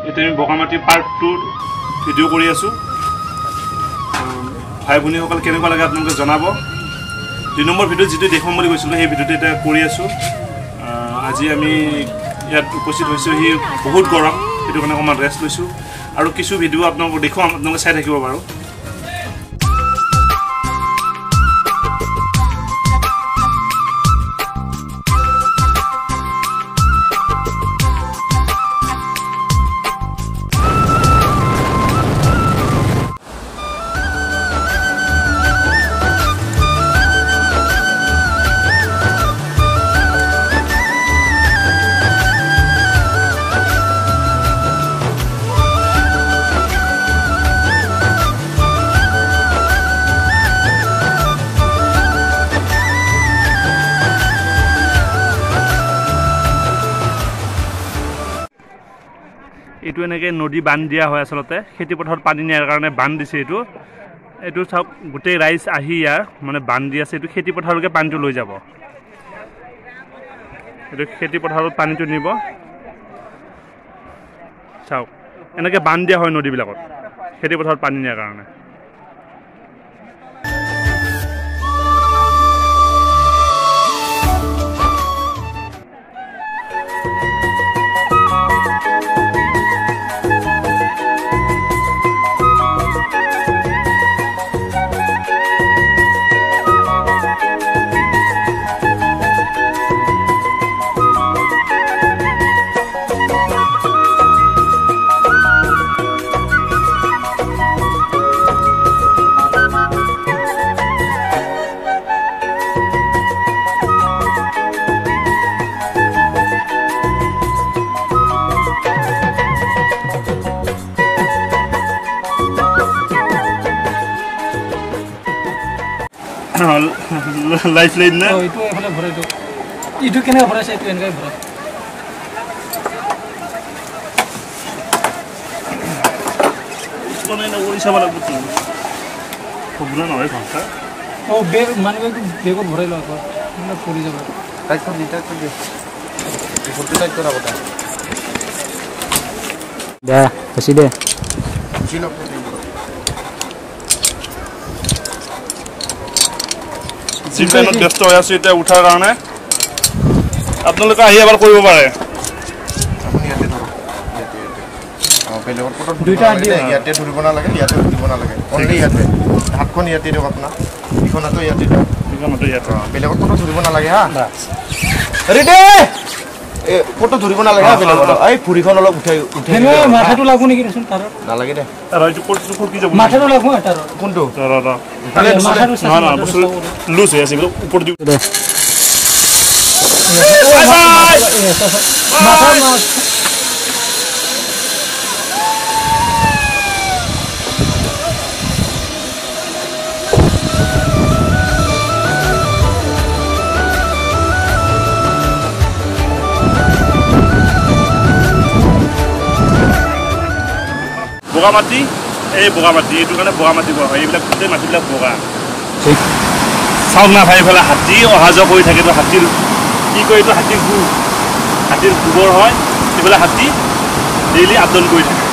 এতিয়া আমি Bogamati part 2 video' কৰি আছোঁ ভাই ভনীসকল কেনেকুৱা লাগে আপোনালোকে জনাব 2 নম্বৰ ভিডিঅ' যিটো দেখুৱাম বুলি কৈছিলোঁ সেই ভিডিঅ'টো এতিয়া কৰি আছোঁ আজি আমি ইয়াত উপস্থিত হৈছোঁ সি বহুত গৰম সেইটো কাৰণে অকণমান ৰেষ্ট লৈছোঁ আৰু কিছু ভিডিঅ' আপোনালোকক দেখুৱাম আপোনালোকে চাই থাকিব বাৰু এইটো এনেকৈ নদী বান্ধ দিয়া হয় আচলতে খেতিপথাৰত পানী নিয়াৰ কাৰণে বান্ধ দিছে এইটো চাওক গোটেই ৰাইজ আহি ইয়াৰ মানে বান্ধ দি আছে এইটো খেতিপথাৰলৈকে পানীটো লৈ যাব এইটো খেতিপথাৰত পানীটো নিব চাওক এনেকৈ বান্ধ দিয়া হয় নদীবিলাকত খেতিপথাৰত পানী নিয়াৰ কাৰণে লাইফ লাইন না এইটো এফালে ভৰাই দিও ইটো কেনে ভৰাইছে এইটো এনেকৈ ভৰাই কোনে না ওড়িশা वाला বুঝছো খবৰ না হয় ভাষা ও বেগ মানে বেগত ভৰাই লও মানে পৰি যাব টাইট কৰি দিটা কৰি দে ফটো টাইট কৰা কথা দে খুশি দে চিলো জিমত ব্যস্ত হৈ আছে এটা উঠাৰ কাৰণে আপোনালোকে আহি এবাৰ কৰিব পাৰে আপুনি ইয়াতে ধৰক ইয়াতে বেলেগৰ ফটো দুইটা ইয়াতে ধৰিব না লাগে ইয়াতে ধৰিব না লাগে অনলি ইয়াতে হাতখন ইয়াতে দিয়ক আপোনাৰ ইখনটো ইয়াতে দিয়ক ইখনটো ইয়াতে বেলেগৰ ফটো ধৰিব না লাগে হা ৰেডি এ ফটো ধৰিব না লাগে বেলেগৰ এই ফুৰিখন অলপ উঠাই মাথাটো লাগু নেকি ৰচোন তাৰ না লাগে দে আৰু এইটো পৰটো কি যাব মাথাটো লাগু তাৰ কোনটো তালে না না বস্তু লুজ হৈ আছে এগুলো উপৰ দিও বাই বাই মাথা মাছ বগামাটি এই বগামাটি এইটো কাৰণে বগামাটি কোৱা হয় এইবিলাক গোটেই মাটিবিলাক বগা চাওক না ভাই ফেলা হাতী অহা যোৱা কৰি থাকে হাতীৰ কি কয় এইটো হাতীৰ গোবৰ হয় এইবিলাক হাতী ডেইলি আপডাউন কৰি থাকে